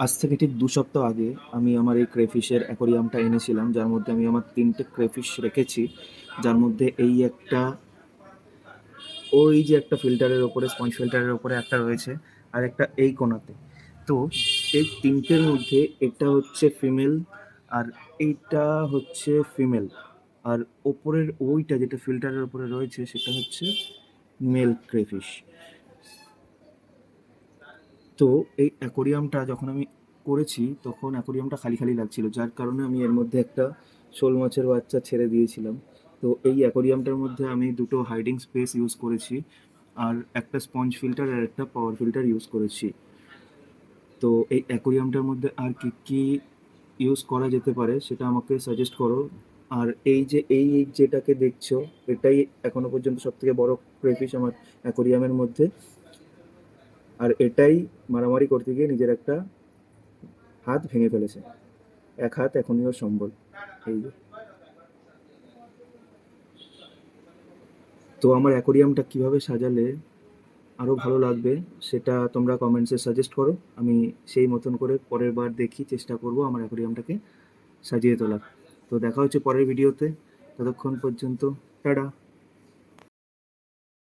আজ থেকে ঠিক ২ সপ্তাহ আগে আমি আমার এই ক্রেফিশের অ্যাকোরিয়ামটা এনেছিলাম, যার মধ্যে আমি আমার ৩ টে ক্রেফিশ রেখেছি। যার মধ্যে এই একটা, ওই যে একটা ফিল্টারের ওপরে, স্পঞ্জ ফিল্টারের ওপরে একটা রয়েছে, আর একটা এই কোণাতে। তো এই ৩ টের মধ্যে এটা হচ্ছে ফিমেল, আর এইটা হচ্ছে ফিমেল, আর ওপরের ওইটা যেটা ফিল্টারের ওপরে রয়েছে সেটা হচ্ছে মেল ক্রেফিশ। তো এই অ্যাকোরিয়ামটা যখন আমি করেছি তখন অ্যাকোরিয়ামটা খালি খালি লাগছিল, যার কারণে আমি এর মধ্যে একটা শোল মাছের বাচ্চা ছেড়ে দিয়েছিলাম। তো এই অ্যাকোরিয়ামটার মধ্যে আমি দুটো হাইডিং স্পেস ইউজ করেছি, আর একটা স্পঞ্জ ফিল্টার আর একটা পাওয়ার ফিল্টার ইউজ করেছি। তো এই অ্যাকোরিয়ামটার মধ্যে আর কি কি ইউজ করা যেতে পারে সেটা আমাকে সাজেস্ট করো। আর এই যে এই যেটাকে দেখছো, এটাই এখনো পর্যন্ত সব থেকে বড় ক্রেফিশ আমার অ্যাকোরিয়ামের মধ্যে। আর এটাই মারামারি করতে গিয়ে নিজের একটা হাত ভেঙে ফেলেছে। এক হাত এখনই ওর সম্বল। এই যে। তো আমার অ্যাকোরিয়ামটা কিভাবে সাজালে আরো ভালো লাগবে সেটা তোমরা কমেন্টসে সাজেস্ট করো। আমি সেই মতন করে পরের বার দেখি, চেষ্টা করব আমার অ্যাকোরিয়ামটাকে সাজিয়ে তোলার। তো দেখা হচ্ছে পরের ভিডিওতে। ততক্ষণ পর্যন্ত টাটা।